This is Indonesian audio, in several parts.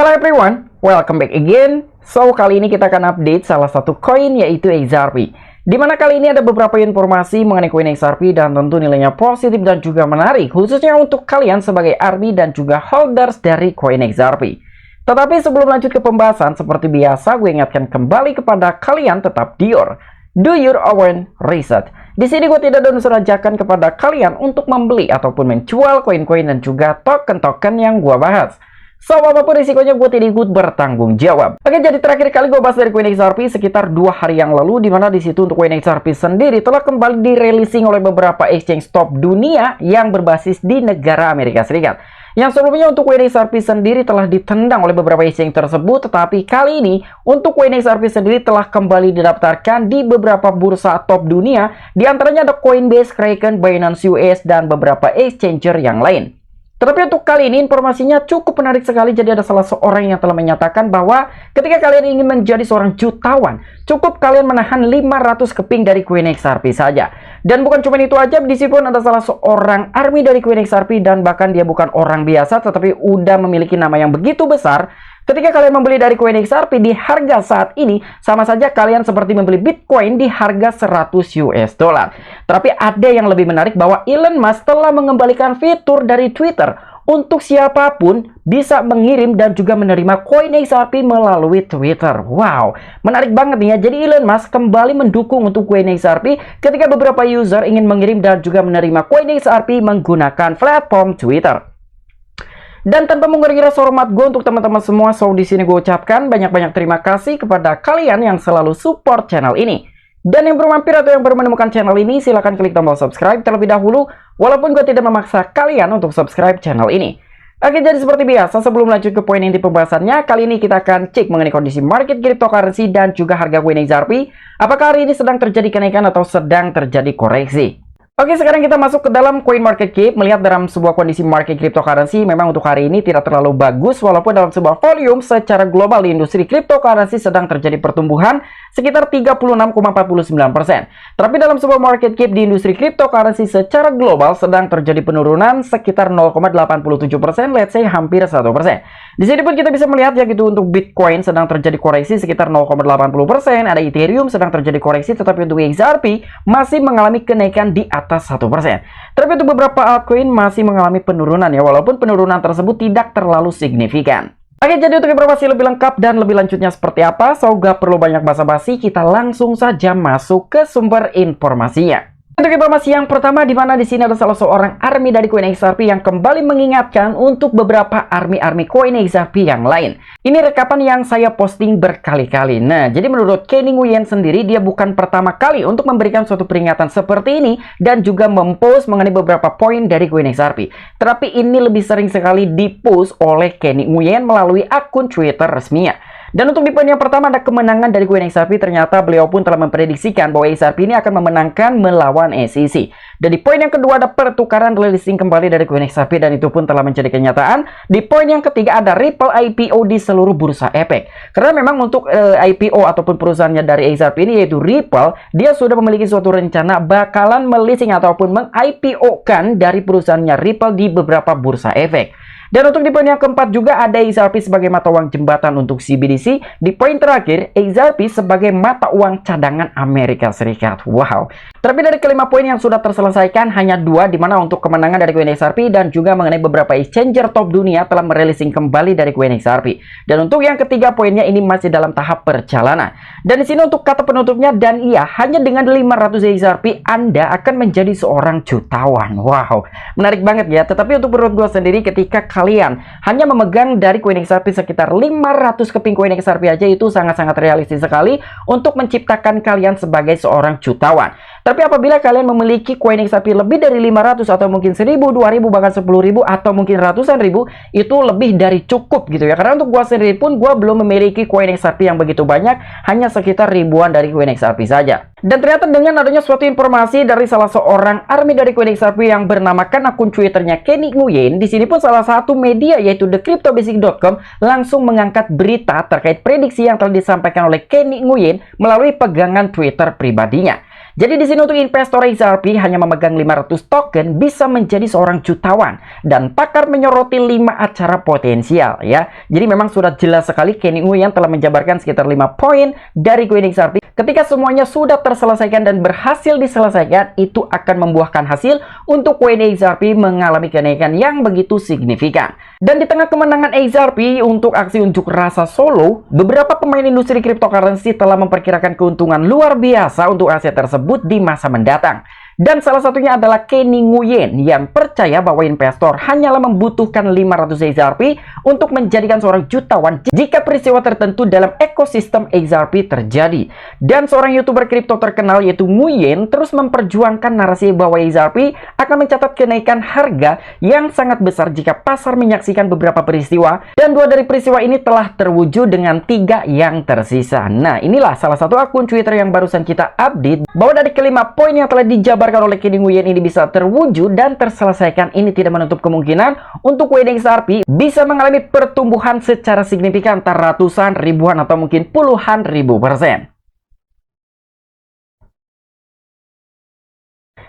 Hello everyone, welcome back again. So, kali ini kita akan update salah satu koin yaitu XRP. Dimana kali ini ada beberapa informasi mengenai koin XRP dan tentu nilainya positif dan juga menarik, khususnya untuk kalian sebagai ARMY dan juga holders dari koin XRP. Tetapi sebelum lanjut ke pembahasan, seperti biasa gue ingatkan kembali kepada kalian tetap do your own research. Di sini gue tidak ada unsur ajakan kepada kalian untuk membeli ataupun menjual koin-koin dan juga token-token yang gue bahas. So, apapun risikonya gue tidak ikut bertanggung jawab. Oke, jadi terakhir kali gue bahas dari koin XRP sekitar 2 hari yang lalu, dimana disitu untuk koin XRP sendiri telah kembali di-releasing oleh beberapa exchange top dunia yang berbasis di negara Amerika Serikat. Yang sebelumnya untuk koin XRP sendiri telah ditendang oleh beberapa exchange tersebut, tetapi kali ini untuk koin XRP sendiri telah kembali didaftarkan di beberapa bursa top dunia, diantaranya ada Coinbase, Kraken, Binance US, dan beberapa exchanger yang lain. Tetapi untuk kali ini informasinya cukup menarik sekali. Jadi ada salah seorang yang telah menyatakan bahwa ketika kalian ingin menjadi seorang jutawan, cukup kalian menahan 500 keping dari koin XRP saja. Dan bukan cuma itu aja, di sini pun ada salah seorang ARMY dari koin XRP dan bahkan dia bukan orang biasa tetapi udah memiliki nama yang begitu besar. Ketika kalian membeli dari koin XRP di harga saat ini, sama saja kalian seperti membeli Bitcoin di harga 100 US dollar. Tapi ada yang lebih menarik bahwa Elon Musk telah mengembalikan fitur dari Twitter untuk siapapun bisa mengirim dan juga menerima koin XRP melalui Twitter. Wow, menarik banget nih ya. Jadi Elon Musk kembali mendukung untuk koin XRP ketika beberapa user ingin mengirim dan juga menerima koin XRP menggunakan platform Twitter. Dan tanpa mengurangi rasa hormat gue untuk teman-teman semua, so di sini gue ucapkan banyak-banyak terima kasih kepada kalian yang selalu support channel ini. Dan yang baru mampir atau yang baru menemukan channel ini, silahkan klik tombol subscribe terlebih dahulu, walaupun gue tidak memaksa kalian untuk subscribe channel ini. Oke, jadi seperti biasa, sebelum lanjut ke poin inti pembahasannya, kali ini kita akan cek mengenai kondisi market cryptocurrency dan juga harga koin XRP. Apakah hari ini sedang terjadi kenaikan atau sedang terjadi koreksi? Oke, sekarang kita masuk ke dalam coin market cap. Melihat dalam sebuah kondisi market cryptocurrency, memang untuk hari ini tidak terlalu bagus, walaupun dalam sebuah volume secara global di industri cryptocurrency sedang terjadi pertumbuhan sekitar 36,49%. Tapi dalam sebuah market cap di industri cryptocurrency secara global sedang terjadi penurunan sekitar 0,87%, let's say hampir 1%. Di sini pun kita bisa melihat ya gitu, untuk Bitcoin sedang terjadi koreksi sekitar 0,80%, ada Ethereum sedang terjadi koreksi, tetapi untuk XRP masih mengalami kenaikan di atas 1%. Tapi untuk beberapa altcoin masih mengalami penurunan ya, walaupun penurunan tersebut tidak terlalu signifikan. Oke, jadi untuk informasi lebih lengkap dan lebih lanjutnya seperti apa, so gak perlu banyak basa-basi, kita langsung saja masuk ke sumber informasinya. Untuk informasi yang pertama, di mana di sini ada salah seorang ARMY dari koin XRP yang kembali mengingatkan untuk beberapa ARMY koin XRP yang lain. Ini rekapan yang saya posting berkali-kali. Nah, jadi menurut Kenny Nguyen sendiri, dia bukan pertama kali untuk memberikan suatu peringatan seperti ini dan juga mempost mengenai beberapa poin dari koin XRP. Tetapi ini lebih sering sekali dipost oleh Kenny Nguyen melalui akun Twitter resminya. Dan untuk di poin yang pertama ada kemenangan dari koin XRP, ternyata beliau pun telah memprediksikan bahwa XRP ini akan memenangkan melawan SEC. Dan di poin yang kedua ada pertukaran releasing kembali dari koin XRP dan itu pun telah menjadi kenyataan. Di poin yang ketiga ada Ripple IPO di seluruh bursa efek. Karena memang untuk IPO ataupun perusahaannya dari XRP ini yaitu Ripple, dia sudah memiliki suatu rencana bakalan melisting ataupun meng-IPO-kan dari perusahaannya Ripple di beberapa bursa efek. Dan untuk di poin yang keempat juga ada XRP sebagai mata uang jembatan untuk CBDC. Di poin terakhir, XRP sebagai mata uang cadangan Amerika Serikat. Wow. Tapi dari kelima poin yang sudah terselesaikan, hanya 2, di mana untuk kemenangan dari koin XRP dan juga mengenai beberapa exchanger top dunia telah merilising kembali dari koin XRP. Dan untuk yang ketiga poinnya ini masih dalam tahap perjalanan. Dan di sini untuk kata penutupnya, dan iya, hanya dengan 500 XRP Anda akan menjadi seorang jutawan. Wow, menarik banget ya. Tetapi untuk menurut gue sendiri, ketika kalian hanya memegang dari koin XRP sekitar 500 keping koin XRP aja, itu sangat-sangat realistis sekali untuk menciptakan kalian sebagai seorang jutawan. Tapi apabila kalian memiliki koin XRP lebih dari 500 atau mungkin 1000, 2000, bahkan 10.000 atau mungkin ratusan ribu, itu lebih dari cukup gitu ya. Karena untuk gua sendiri pun gua belum memiliki koin XRP yang begitu banyak, hanya sekitar ribuan dari koin XRP saja. Dan ternyata dengan adanya suatu informasi dari salah seorang ARMY dari koin XRP yang bernamakan akun Twitternya Kenny Nguyen, di sini pun salah satu media yaitu thecryptobasic.com langsung mengangkat berita terkait prediksi yang telah disampaikan oleh Kenny Nguyen melalui pegangan Twitter pribadinya. Jadi di sini untuk investor XRP hanya memegang 500 token bisa menjadi seorang jutawan, dan pakar menyoroti 5 acara potensial ya. Jadi memang sudah jelas sekali Kenny Nguyen telah menjabarkan sekitar 5 poin dari koin XRP. Ketika semuanya sudah terselesaikan dan berhasil diselesaikan, itu akan membuahkan hasil untuk koin XRP mengalami kenaikan yang begitu signifikan. Dan di tengah kemenangan XRP untuk aksi unjuk rasa solo, beberapa pemain industri cryptocurrency telah memperkirakan keuntungan luar biasa untuk aset tersebut di masa mendatang. Dan salah satunya adalah Kenny Nguyen yang percaya bahwa investor hanyalah membutuhkan 500 XRP untuk menjadikan seorang jutawan jika peristiwa tertentu dalam ekosistem XRP terjadi. Dan seorang YouTuber kripto terkenal yaitu Nguyen terus memperjuangkan narasi bahwa XRP akan mencatat kenaikan harga yang sangat besar jika pasar menyaksikan beberapa peristiwa, dan 2 dari peristiwa ini telah terwujud dengan 3 yang tersisa. Nah, inilah salah satu akun Twitter yang barusan kita update bahwa dari kelima poin yang telah dijabarkan oleh Kenny Nguyen ini bisa terwujud dan terselesaikan. Ini tidak menutup kemungkinan untuk koin XRP bisa mengalami pertumbuhan secara signifikan antara ratusan, ribuan, atau mungkin puluhan ribu %.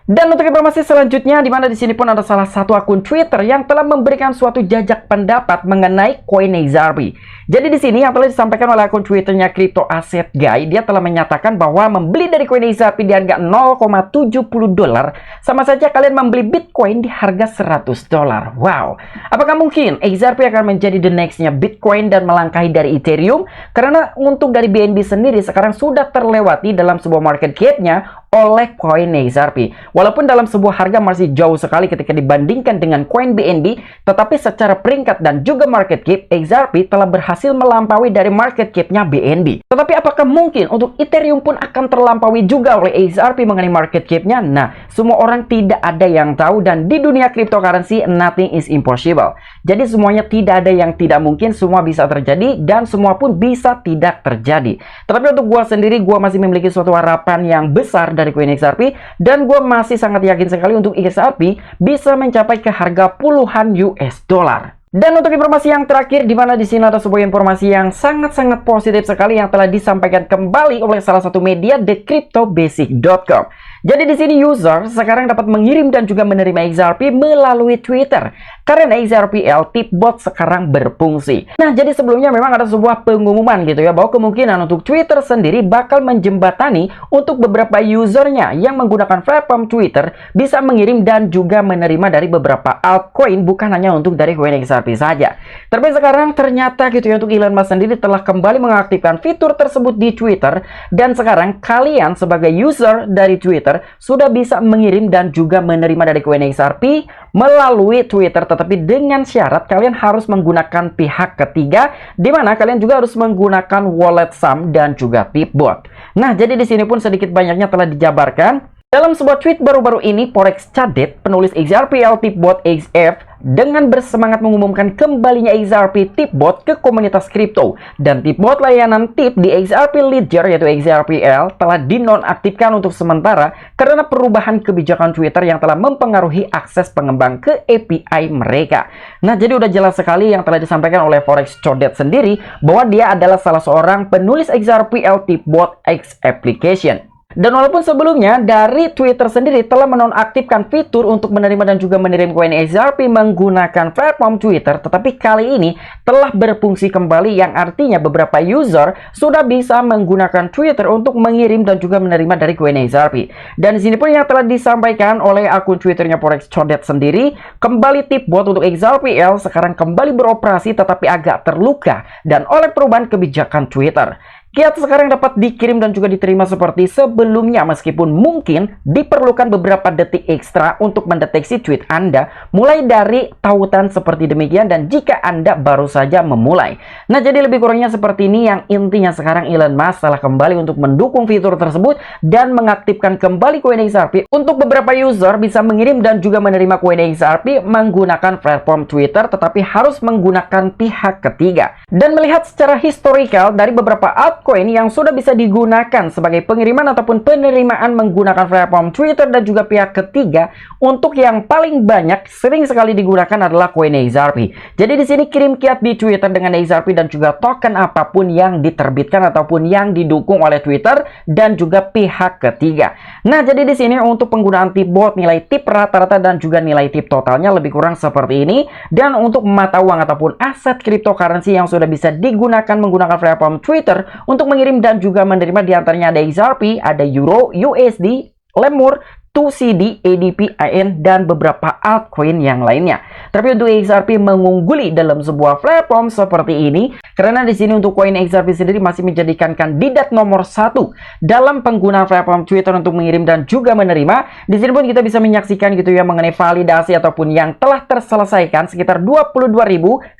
Dan untuk informasi selanjutnya, di mana di sini pun ada salah satu akun Twitter yang telah memberikan suatu jajak pendapat mengenai koin XRP. Jadi di sini yang telah disampaikan oleh akun Twitternya Crypto Asset Guy, dia telah menyatakan bahwa membeli dari koin XRP di harga $0,70 sama saja kalian membeli Bitcoin di harga $100. Wow, apakah mungkin XRP akan menjadi the next-nya Bitcoin dan melangkahi dari Ethereum? Karena untuk dari BNB sendiri sekarang sudah terlewati dalam sebuah market cap-nya oleh koin XRP. Walaupun dalam sebuah harga masih jauh sekali ketika dibandingkan dengan koin BNB, tetapi secara peringkat dan juga market cap, XRP telah berhasil melampaui dari market cap-nya BNB. Tetapi apakah mungkin untuk Ethereum pun akan terlampaui juga oleh XRP mengenai market cap-nya? Nah, semua orang tidak ada yang tahu, dan di dunia cryptocurrency nothing is impossible. Jadi semuanya tidak ada yang tidak mungkin, semua bisa terjadi dan semua pun bisa tidak terjadi. Tetapi untuk gua sendiri, gua masih memiliki suatu harapan yang besar dari koin XRP, dan gue masih sangat yakin sekali untuk XRP bisa mencapai ke harga puluhan US dollar. Dan untuk informasi yang terakhir, di mana di sini ada sebuah informasi yang sangat-sangat positif sekali yang telah disampaikan kembali oleh salah satu media, thecryptobasic.com. Jadi di sini user sekarang dapat mengirim dan juga menerima XRP melalui Twitter karena XRPL Tipbot sekarang berfungsi. Nah, jadi sebelumnya memang ada sebuah pengumuman gitu ya, bahwa kemungkinan untuk Twitter sendiri bakal menjembatani untuk beberapa usernya yang menggunakan platform Twitter bisa mengirim dan juga menerima dari beberapa altcoin, bukan hanya untuk dari koin XRP saja. Tapi sekarang ternyata gitu ya, untuk Elon Musk sendiri telah kembali mengaktifkan fitur tersebut di Twitter, dan sekarang kalian sebagai user dari Twitter sudah bisa mengirim dan juga menerima dari koin XRP melalui Twitter, tetapi dengan syarat kalian harus menggunakan pihak ketiga, di mana kalian juga harus menggunakan wallet SAM dan juga Tipbot. Nah, jadi di sini pun sedikit banyaknya telah dijabarkan dalam sebuah tweet baru-baru ini. Forex Cadet, penulis XRPL Tipbot XF, dengan bersemangat mengumumkan kembalinya XRP Tipbot ke komunitas kripto, dan Tipbot layanan tip di XRP Ledger yaitu XRPL telah dinonaktifkan untuk sementara karena perubahan kebijakan Twitter yang telah mempengaruhi akses pengembang ke API mereka. Nah, jadi udah jelas sekali yang telah disampaikan oleh Forex Cadet sendiri bahwa dia adalah salah seorang penulis XRPL Tipbot X application. Dan walaupun sebelumnya dari Twitter sendiri telah menonaktifkan fitur untuk menerima dan juga mengirim koin XRP menggunakan platform Twitter, tetapi kali ini telah berfungsi kembali, yang artinya beberapa user sudah bisa menggunakan Twitter untuk mengirim dan juga menerima dari koin XRP. Dan di sini pun yang telah disampaikan oleh akun Twitternya Forex Cadet sendiri, kembali Tipbot untuk XRPL sekarang kembali beroperasi tetapi agak terluka dan oleh perubahan kebijakan Twitter. Kiat sekarang dapat dikirim dan juga diterima seperti sebelumnya, meskipun mungkin diperlukan beberapa detik ekstra untuk mendeteksi tweet Anda mulai dari tautan seperti demikian, dan jika Anda baru saja memulai. Nah, jadi lebih kurangnya seperti ini, yang intinya sekarang Elon Musk telah kembali untuk mendukung fitur tersebut dan mengaktifkan kembali koin XRP untuk beberapa user bisa mengirim dan juga menerima koin XRP menggunakan platform Twitter, tetapi harus menggunakan pihak ketiga. Dan melihat secara historical dari beberapa altcoin yang sudah bisa digunakan sebagai pengiriman ataupun penerimaan menggunakan platform Twitter dan juga pihak ketiga. Untuk yang paling banyak sering sekali digunakan adalah koin XRP. Jadi di sini kirim kiat di Twitter dengan XRP dan juga token apapun yang diterbitkan ataupun yang didukung oleh Twitter dan juga pihak ketiga. Nah, jadi di sini untuk penggunaan tip bot, nilai tip rata-rata dan juga nilai tip totalnya lebih kurang seperti ini. Dan untuk mata uang ataupun aset cryptocurrency yang sudah bisa digunakan menggunakan platform Twitter untuk mengirim dan juga menerima, diantaranya ada XRP, ada Euro, USD, Lemur, 2CD, ADP, IN, dan beberapa altcoin yang lainnya. Tapi untuk XRP mengungguli dalam sebuah platform seperti ini, karena di sini untuk koin XRP sendiri masih menjadikan kandidat nomor 1 dalam penggunaan platform Twitter untuk mengirim dan juga menerima. Di sini pun kita bisa menyaksikan gitu ya mengenai validasi ataupun yang telah terselesaikan sekitar 22.136.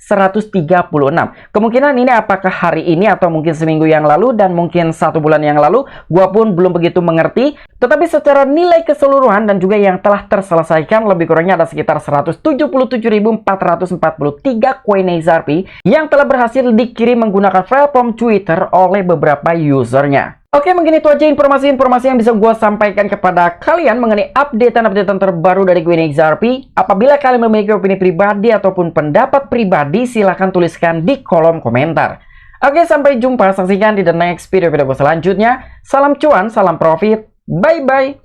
Kemungkinan ini apakah hari ini atau mungkin seminggu yang lalu dan mungkin 1 bulan yang lalu, gua pun belum begitu mengerti. Tetapi secara nilai keseluruhan dan juga yang telah terselesaikan lebih kurangnya ada sekitar 177.443 koin XRP yang telah berhasil dikirim menggunakan platform Twitter oleh beberapa usernya. Oke, mungkin itu aja informasi-informasi yang bisa gue sampaikan kepada kalian mengenai updatean-updatean terbaru dari koin XRP. Apabila kalian memiliki opini pribadi ataupun pendapat pribadi, silahkan tuliskan di kolom komentar. Oke, sampai jumpa. Saksikan di the next video gue selanjutnya. Salam cuan, salam profit. Bye-bye.